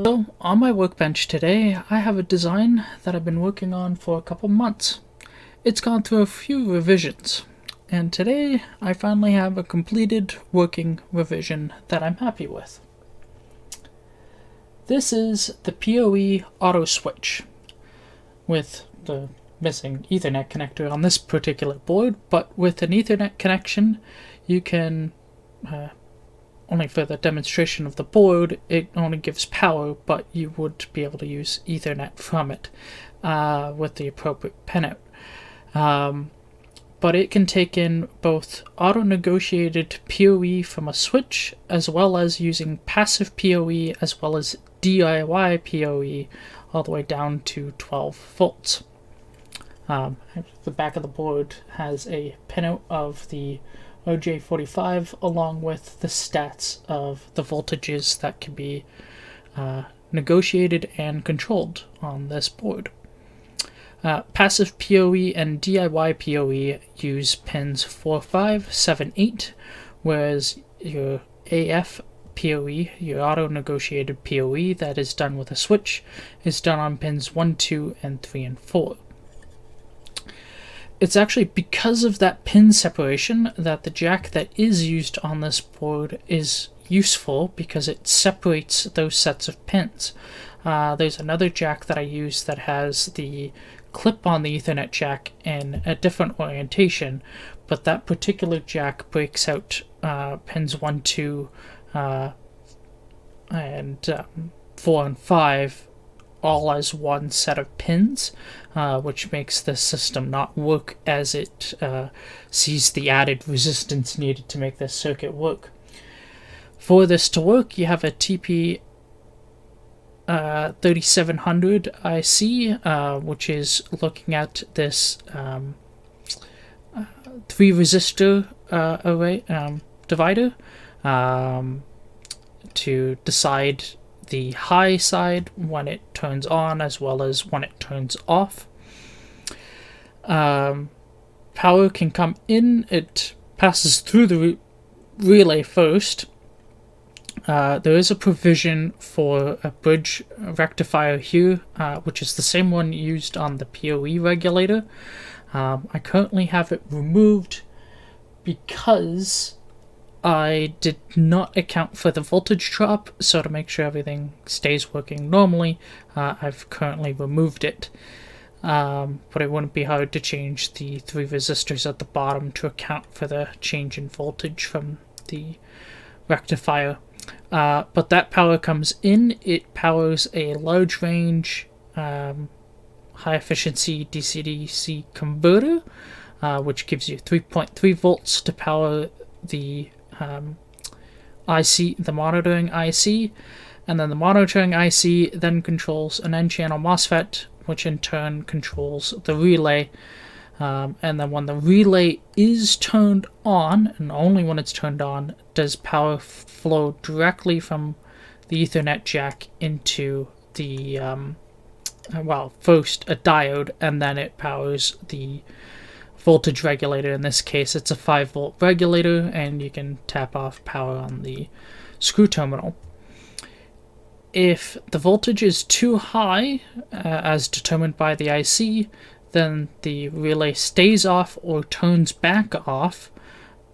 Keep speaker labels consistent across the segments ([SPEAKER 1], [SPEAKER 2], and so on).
[SPEAKER 1] So, on my workbench today, I have a design that I've been working on for a couple months. It's gone through a few revisions, and today I finally have a completed working revision that I'm happy with. This is the POE Auto Switch, with the missing Ethernet connector on this particular board, but with an Ethernet connection, you can only for the demonstration of the board, it only gives power, but you would be able to use Ethernet from it with the appropriate pinout. But it can take in both auto-negotiated PoE from a switch, as well as using passive PoE, as well as DIY PoE, all the way down to 12 volts. The back of the board has a pinout of the OJ45 along with the stats of the voltages that can be negotiated and controlled on this board. Passive PoE and DIY PoE use pins 4, 5, 7, 8, whereas your AF PoE, your auto-negotiated PoE that is done with a switch, is done on pins 1, 2, and 3, and 4. It's actually because of that pin separation that the jack that is used on this board is useful, because it separates those sets of pins. There's another jack that I use that has the clip on the Ethernet jack in a different orientation, but that particular jack breaks out pins 1, 2, and 4 and 5 all as one set of pins, which makes the system not work as it sees the added resistance needed to make this circuit work. For this to work, you have a TP 3700 IC, which is looking at this 3 resistor array divider to decide the high side when it turns on, as well as when it turns off. Power can come in, it passes through the relay first. There is a provision for a bridge rectifier here, which is the same one used on the PoE regulator. I currently have it removed because I did not account for the voltage drop, so to make sure everything stays working normally, I've currently removed it. But it wouldn't be hard to change the 3 resistors at the bottom to account for the change in voltage from the rectifier. But that power comes in, it powers a large range, high efficiency DC-DC converter, which gives you 3.3 volts to power the IC, the monitoring IC, and then the monitoring IC then controls an N-channel MOSFET, which in turn controls the relay. And then when the relay is turned on, and only when it's turned on, does power flow directly from the Ethernet jack into the, first a diode, and then it powers the voltage regulator. In this case, it's a 5-volt regulator, and you can tap off power on the screw terminal. If the voltage is too high, as determined by the IC, then the relay stays off or turns back off,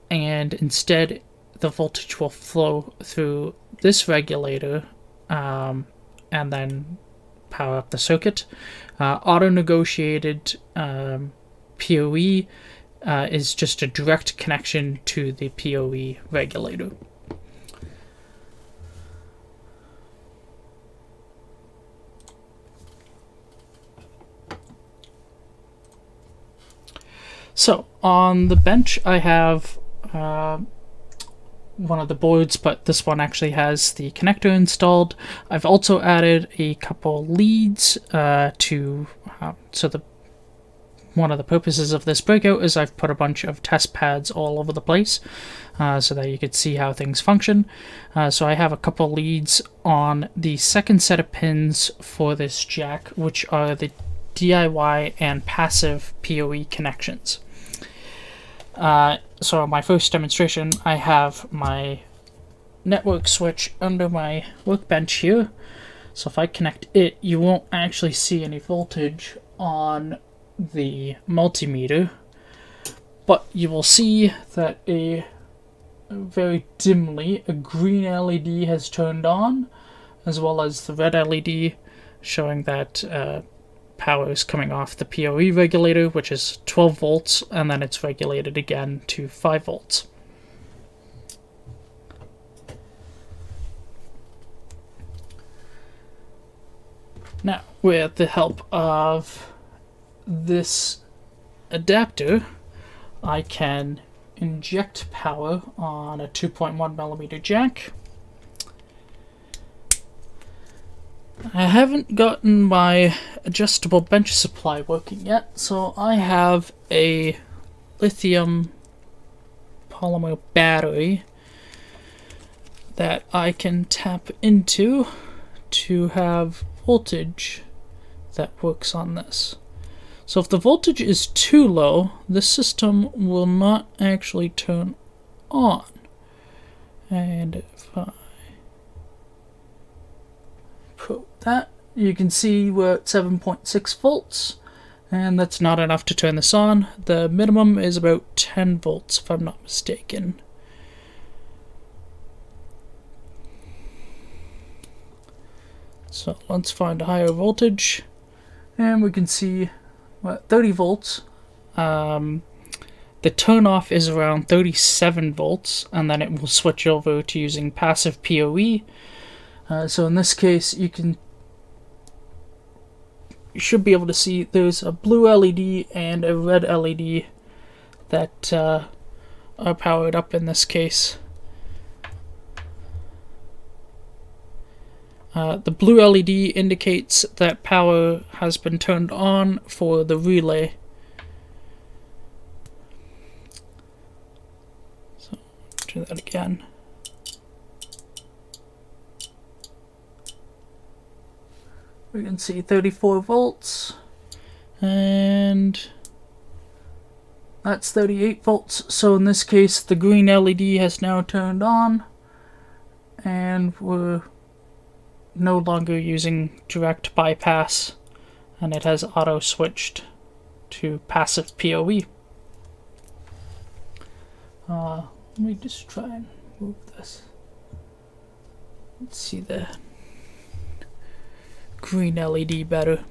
[SPEAKER 1] and instead the voltage will flow through this regulator and then power up the circuit. Auto-negotiated PoE is just a direct connection to the PoE regulator. So, on the bench I have one of the boards, but this one actually has the connector installed. I've also added a couple leads one of the purposes of this breakout is I've put a bunch of test pads all over the place so that you could see how things function. So I have a couple leads on the second set of pins for this jack, which are the DIY and passive PoE connections. So my first demonstration, I have my network switch under my workbench here. So if I connect it, you won't actually see any voltage on the multimeter, but you will see that very dimly a green LED has turned on, as well as the red LED showing that power is coming off the POE regulator, which is 12 volts, and then it's regulated again to 5 volts. Now, with the help of this adapter, I can inject power on a 2.1mm jack. I haven't gotten my adjustable bench supply working yet, so I have a lithium polymer battery that I can tap into to have voltage that works on this. So if the voltage is too low, this system will not actually turn on. And if I probe that, you can see we're at 7.6 volts, and that's not enough to turn this on. The minimum is about 10 volts, if I'm not mistaken. So let's find a higher voltage, and we can see we're at 30 volts. The turn off is around 37 volts, and then it will switch over to using passive POE. So in this case, you should be able to see there's a blue LED and a red LED that are powered up in this case. The blue LED indicates that power has been turned on for the relay. So, do that again. We can see 34 volts, and that's 38 volts. So in this case, the green LED has now turned on, and we're no longer using direct bypass, and it has auto switched to passive POE. Let me just try and move this. Let's see the green LED better.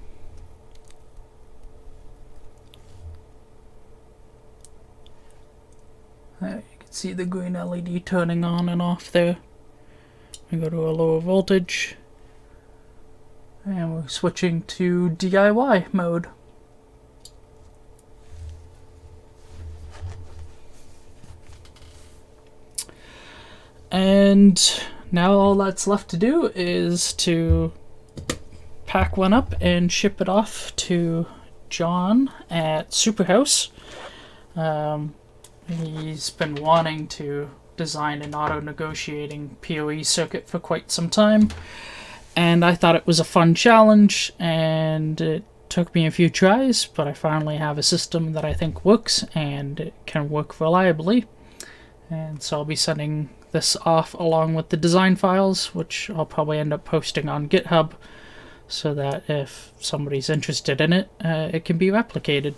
[SPEAKER 1] There, you can see the green LED turning on and off there. We go to a lower voltage, and we're switching to DIY mode. And now all that's left to do is to pack one up and ship it off to John at Superhouse. He's been wanting to design an auto-negotiating PoE circuit for quite some time, and I thought it was a fun challenge, and it took me a few tries, but I finally have a system that I think works and it can work reliably. And so I'll be sending this off along with the design files, which I'll probably end up posting on GitHub, so that if somebody's interested in it, it can be replicated.